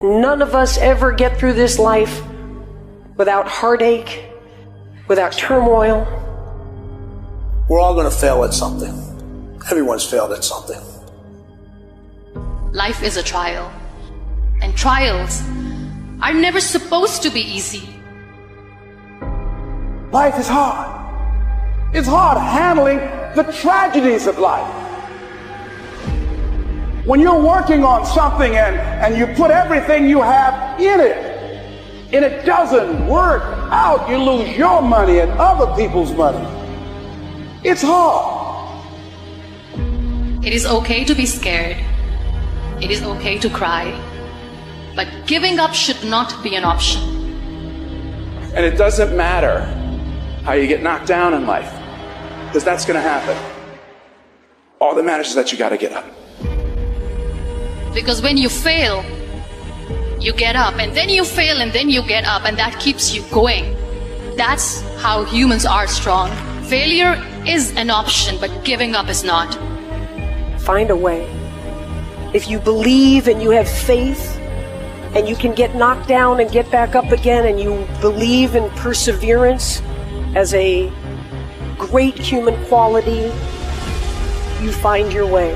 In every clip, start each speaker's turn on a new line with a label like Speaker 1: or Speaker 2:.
Speaker 1: None of us ever get through this life without heartache, without turmoil.
Speaker 2: We're all going to fail at something. Everyone's failed at something.
Speaker 3: Life is a trial, and trials are never supposed to be easy.
Speaker 4: Life is hard. It's hard handling the tragedies of life. When you're working on something and you put everything you have in it, and it doesn't work out, you lose your money and other people's money. It's hard.
Speaker 3: It is okay to be scared. It is okay to cry. But giving up should not be an option.
Speaker 4: And it doesn't matter how you get knocked down in life, because that's going to happen. All that matters is that you got to get up.
Speaker 3: Because when you fail, you get up, and then you fail, and then you get up, and that keeps you going. That's how humans are strong. Failure is an option, but giving up is not.
Speaker 1: Find a way. If you believe and you have faith, and you can get knocked down and get back up again, and you believe in perseverance as a great human quality, you find your way.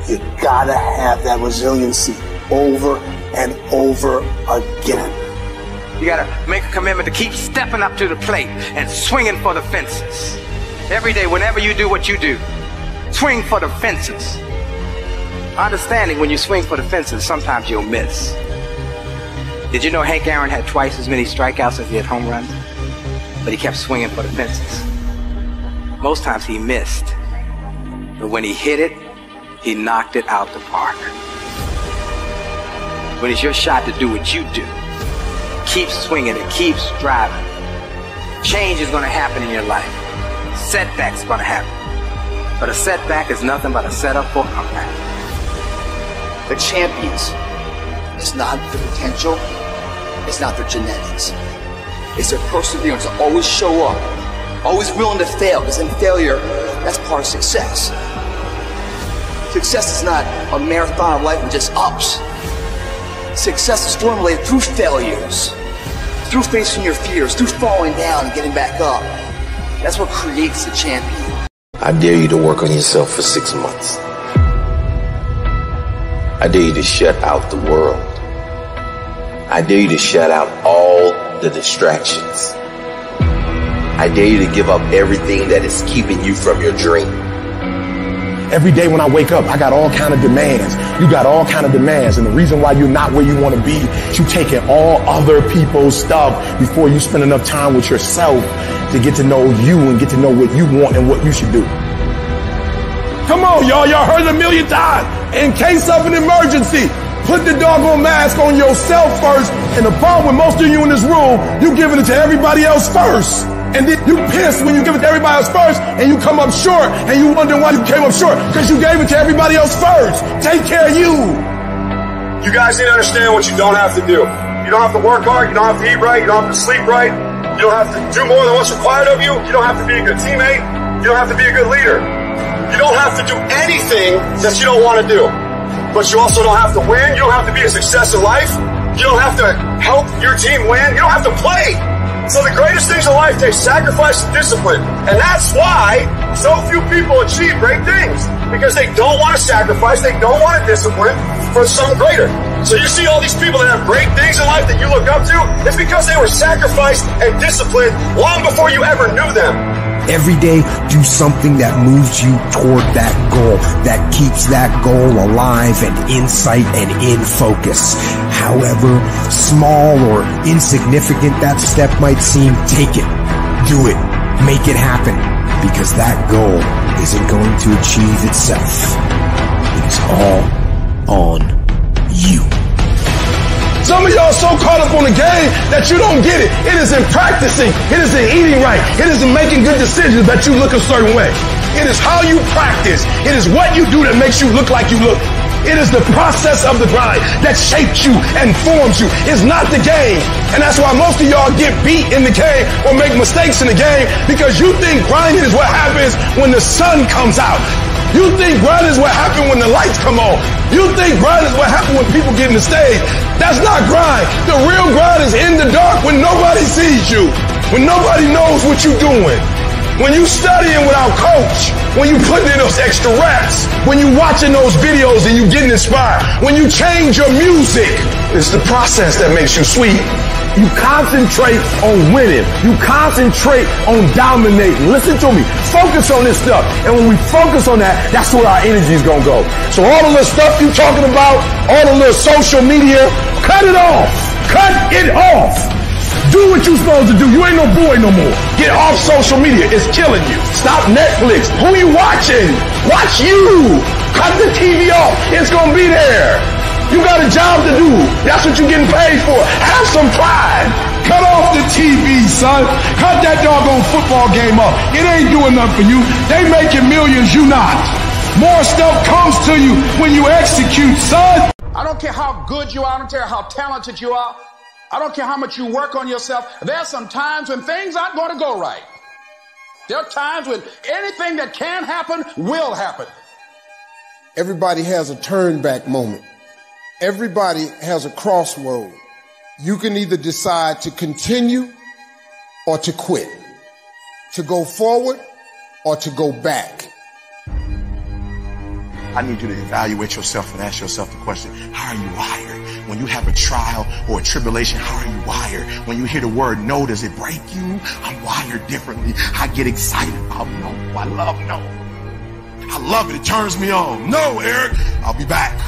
Speaker 2: You gotta have that resiliency over and over again.
Speaker 5: You gotta make a commitment to keep stepping up to the plate and swinging for the fences. Every day, whenever you do what you do, swing for the fences. Understanding when you swing for the fences, sometimes you'll miss. Did you know Hank Aaron had twice as many strikeouts as he had home runs? But he kept swinging for the fences. Most times he missed. But when he hit it, he knocked it out the park. When it's your shot to do what you do, keep swinging and keep striving. Change is going to happen in your life. Setbacks are going to happen. But a setback is nothing but a setup for a comeback.
Speaker 6: The champions, it's not their potential, it's not their genetics. It's their perseverance to always show up, always willing to fail, because in failure, that's part of success. Success is not a marathon of life with just ups. Success is formulated through failures, through facing your fears, through falling down and getting back up. That's what creates the champion.
Speaker 7: I dare you to work on yourself for 6 months. I dare you to shut out the world. I dare you to shut out all the distractions. I dare you to give up everything that is keeping you from your dream.
Speaker 8: Every day when I wake up, I got all kind of demands. You got all kind of demands. And the reason why you're not where you want to be is you taking all other people's stuff before you spend enough time with yourself to get to know you and get to know what you want and what you should do. Come on, y'all. Y'all heard it 1,000,000 times. In case of an emergency, put the doggone mask on yourself first. And the problem with most of you in this room, you giving it to everybody else first. And then you pissed when you give it to everybody else first and you come up short and you wonder why you came up short because you gave it to everybody else first. Take care of you.
Speaker 9: You guys need to understand what you don't have to do. You don't have to work hard. You don't have to eat right. You don't have to sleep right. You don't have to do more than what's required of you. You don't have to be a good teammate. You don't have to be a good leader. You don't have to do anything that you don't want to do. But you also don't have to win. You don't have to be a success in life. You don't have to help your team win. You don't have to play. So the greatest things in life take sacrifice and discipline. And that's why so few people achieve great things. Because they don't want to sacrifice, they don't want to discipline for something greater. So you see all these people that have great things in life that you look up to, it's because they were sacrificed and disciplined long before you ever knew them.
Speaker 10: Every day, do something that moves you toward that goal, that keeps that goal alive and in sight and in focus. However small or insignificant that step might seem, take it, do it, make it happen, because that goal isn't going to achieve itself. It is all on you.
Speaker 8: Some of y'all so caught up on the game that you don't get it. It is in practicing. It is in eating right. It is in making good decisions that you look a certain way. It is how you practice. It is what you do that makes you look like you look. It is the process of the grind that shapes you and forms you. It's not the game. And that's why most of y'all get beat in the game or make mistakes in the game, because you think grinding is what happens when the sun comes out. You think grind is what happened when the lights come on. You think grind is what happened when people get in the stage. That's not grind. The real grind is in the dark when nobody sees you, when nobody knows what you're doing. When you studying without coach, when you putting in those extra reps, when you watching those videos and you getting inspired, when you change your music, it's the process that makes you sweet.
Speaker 11: You concentrate on winning. You concentrate on dominating. Listen to me. Focus on this stuff. And when we focus on that, that's where our energy is going to go. So all the little stuff you talking about, all the little social media, cut it off. Cut it off. Do what you're supposed to do. You ain't no boy no more. Get off social media. It's killing you. Stop Netflix. Who you watching? Watch you. Cut the TV off. It's going to be there. You got a job to do. That's what you're getting paid for. Have some pride. Cut off the TV, son. Cut that doggone football game off. It ain't doing nothing for you. They making millions, you not. More stuff comes to you when you execute, son.
Speaker 4: I don't care how good you are. I don't care how talented you are. I don't care how much you work on yourself. There are some times when things aren't going to go right. There are times when anything that can happen will happen.
Speaker 12: Everybody has a turn back moment. Everybody has a crossroad. You can either decide to continue or to quit, to go forward or to go back.
Speaker 8: I need you to evaluate yourself and ask yourself the question, how are you wired? When you have a trial or a tribulation, how are you wired? When you hear the word no, does it break you? I'm wired differently. I get excited about no. I love no. I love it. It turns me on. No, Eric, I'll be back.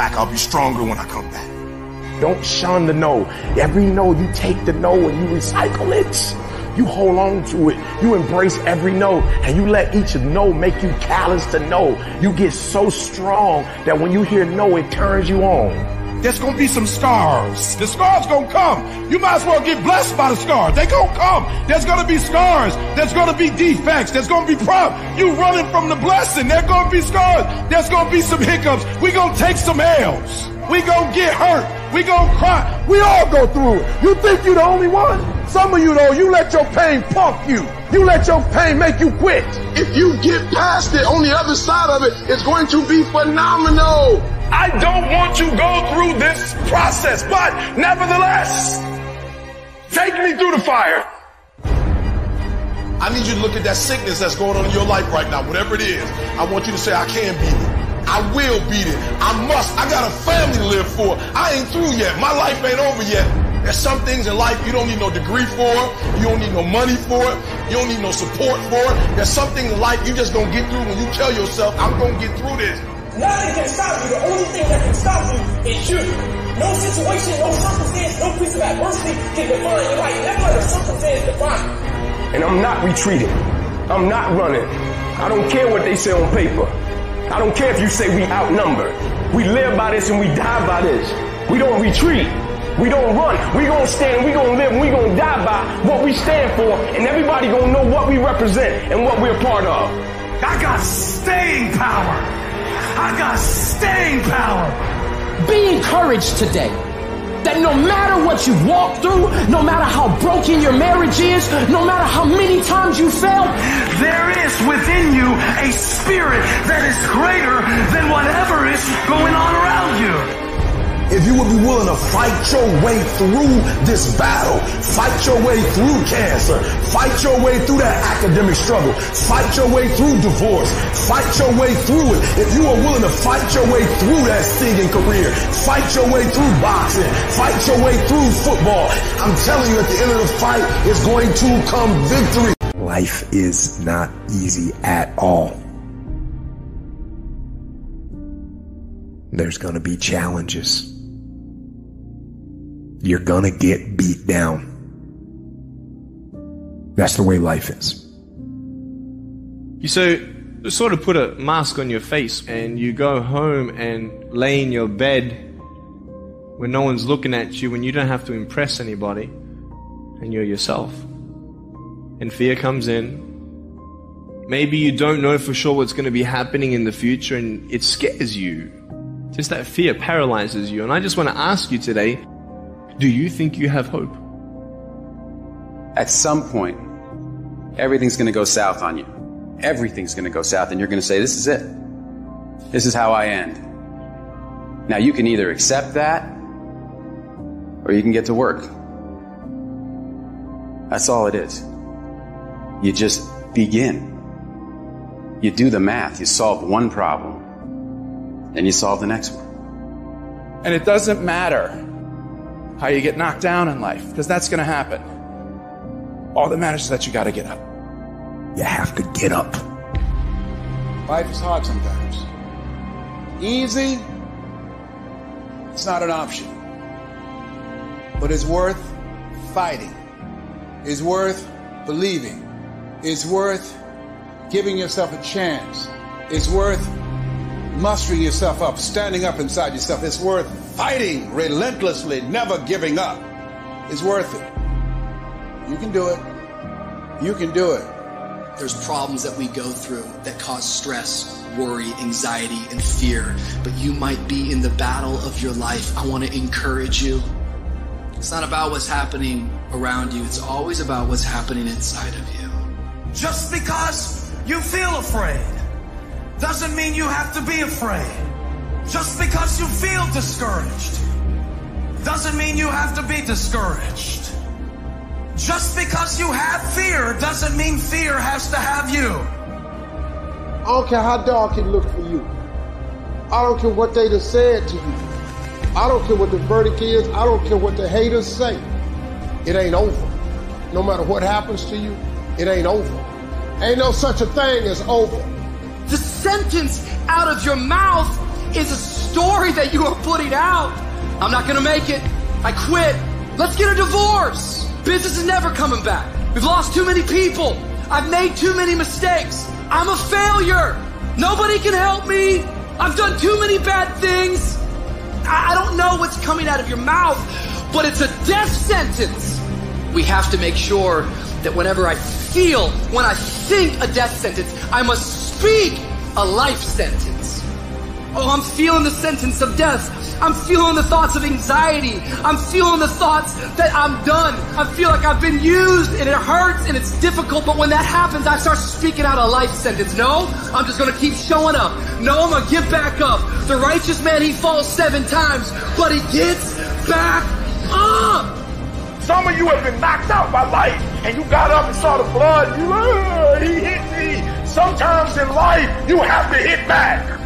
Speaker 8: I'll be stronger when I come back. Don't shun the no. Every no, you take the no and you recycle it. You hold on to it. You embrace every no and you let each no make you callous to no. You get so strong that when you hear no, it turns you on.
Speaker 11: There's going to be some scars. The scars going to come. You might as well get blessed by the scars. They going to come. There's going to be scars. There's going to be defects. There's going to be problems. You running from the blessing. There's going to be scars. There's going to be some hiccups. We going to take some L's. We going to get hurt. We going to cry. We all go through it. You think you the only one? Some of you though, you let your pain pump you. You let your pain make you quit.
Speaker 12: If you get past it, on the other side of it, it's going to be phenomenal.
Speaker 11: I don't want to go through this process, but nevertheless, take me through the fire.
Speaker 8: I need you to look at that sickness that's going on in your life right now, whatever it is. I want you to say, I can beat it. I will beat it. I must. I got a family to live for. I ain't through yet. My life ain't over yet. There's some things in life you don't need no degree for. You don't need no money for it. You don't need no support for it. There's some things in life you just gonna get through when you tell yourself, I'm gonna get through this.
Speaker 13: Nothing can stop you. The only thing that can stop you is you. No situation, no circumstance, no piece of adversity can define your life. Never let a circumstance define you.
Speaker 11: And I'm not retreating. I'm not running. I don't care what they say on paper. I don't care if you say we outnumbered. We live by this and we die by this. We don't retreat. We don't run. We gonna stand, we gonna live, and we gonna die by what we stand for, and everybody gonna know what we represent and what we're a part of.
Speaker 14: I got staying power. I got staying power.
Speaker 15: Be encouraged today that no matter what you walk through, no matter how broken your marriage is, no matter how many times you fail,
Speaker 14: there is within you a spirit that is greater than whatever is going on around you.
Speaker 8: If you would be willing to fight your way through this battle, fight your way through cancer, fight your way through that academic struggle, fight your way through divorce, fight your way through it. If you are willing to fight your way through that singing career, fight your way through boxing, fight your way through football, I'm telling you at the end of the fight is going to come victory.
Speaker 10: Life is not easy at all. There's going to be challenges. You're gonna get beat down. That's the way life is.
Speaker 16: You sort of put a mask on your face and you go home and lay in your bed when no one's looking at you, when you don't have to impress anybody, and you're yourself. And fear comes in. Maybe you don't know for sure what's going to be happening in the future and it scares you. Just that fear paralyzes you. And I just want to ask you today, do you think you have hope?
Speaker 17: At some point, everything's going to go south on you. everything's going to go south, and you're going to say, this is it. This is how I end. Now, you can either accept that, or you can get to work. That's all it is. You just begin. You do the math. You solve one problem, then you solve the next one.
Speaker 18: And it doesn't matter how you get knocked down in life, because that's going to happen. All that matters is that you got to get up.
Speaker 10: You have to get up.
Speaker 4: Life is hard sometimes. Easy, it's not an option. But it's worth fighting. It's worth believing. It's worth giving yourself a chance. It's worth mustering yourself up, standing up inside yourself. It's worth fighting relentlessly, never giving up. It's worth it. You can do it. You can do it.
Speaker 6: There's problems that we go through that cause stress, worry, anxiety, and fear. But you might be in the battle of your life. I want to encourage you. It's not about what's happening around you. It's always about what's happening inside of you.
Speaker 14: Just because you feel afraid doesn't mean you have to be afraid. Just because you feel discouraged doesn't mean you have to be discouraged. Just because you have fear doesn't mean fear has to have you.
Speaker 12: I don't care how dark it look for you. I don't care what they just said to you. I don't care what the verdict is. I don't care what the haters say. It ain't over. No matter what happens to you, it ain't over. Ain't no such a thing as over.
Speaker 15: The sentence out of your mouth is a story that you are putting out. I'm not gonna make it. I quit. Let's get a divorce. Business is never coming back. We've lost too many people. I've made too many mistakes. I'm a failure. Nobody can help me. I've done too many bad things. I don't know what's coming out of your mouth, but it's a death sentence. We have to make sure that whenever I feel, when I think a death sentence, I must speak a life sentence. Oh, I'm feeling the sentence of death. I'm feeling the thoughts of anxiety. I'm feeling the thoughts that I'm done. I feel like I've been used and it hurts and it's difficult. But when that happens, I start speaking out a life sentence. No, I'm just going to keep showing up. No, I'm going to get back up. The righteous man, he falls 7 times, but he gets back up.
Speaker 9: Some of you have been knocked out by life and you got up and saw the blood. He hit me. Sometimes in life, you have to hit back.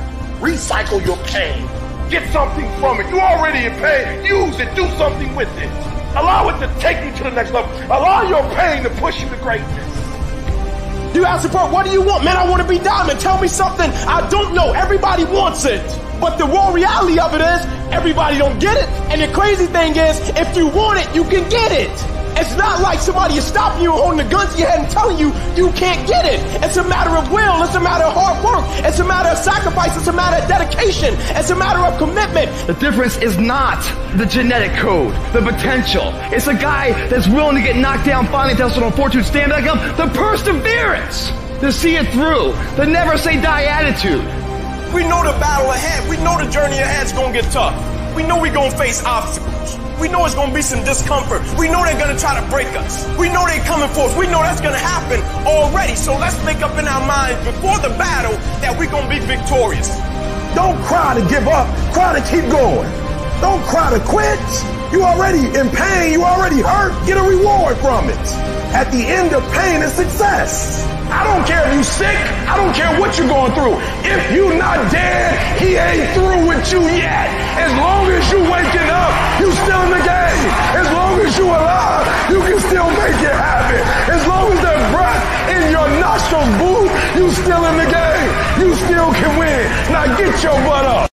Speaker 9: Recycle your pain. Get something from it. You already in pain. Use it. Do something with it. Allow it to take you to the next level. Allow your pain to push you to greatness.
Speaker 19: You ask support, what do you want? Man, I want to be diamond. Tell me something I don't know. Everybody wants it. But the raw reality of it is, everybody don't get it. And the crazy thing is, if you want it, you can get it. It's not like somebody is stopping you, holding a gun to your head and telling you you can't get it. It's a matter of will. It's a matter of hard work. It's a matter of sacrifice. It's a matter of dedication. It's a matter of commitment.
Speaker 14: The difference is not the genetic code, the potential. It's a guy that's willing to get knocked down, finally tested on fortune, stand back up. The perseverance to see it through. The never say die attitude.
Speaker 19: We know the battle ahead. We know the journey ahead's gonna get tough. We know we're gonna face obstacles. We know it's gonna be some discomfort. We know they're gonna try to break us. We know they're coming for us. We know that's gonna happen already. So let's make up in our minds before the battle that we're gonna be victorious.
Speaker 11: Don't cry to give up. Cry to keep going. Don't cry to quit. You already in pain. You already hurt. Get a reward from it. At the end of pain is success. I don't care if you sick. I don't care what you're going through. If you not dead, he ain't through with you yet. As long as you waking up, you still in the game. As long as you alive, you can still make it happen. As long as that breath in your nostrils, boo, you still in the game. You still can win. Now get your butt up.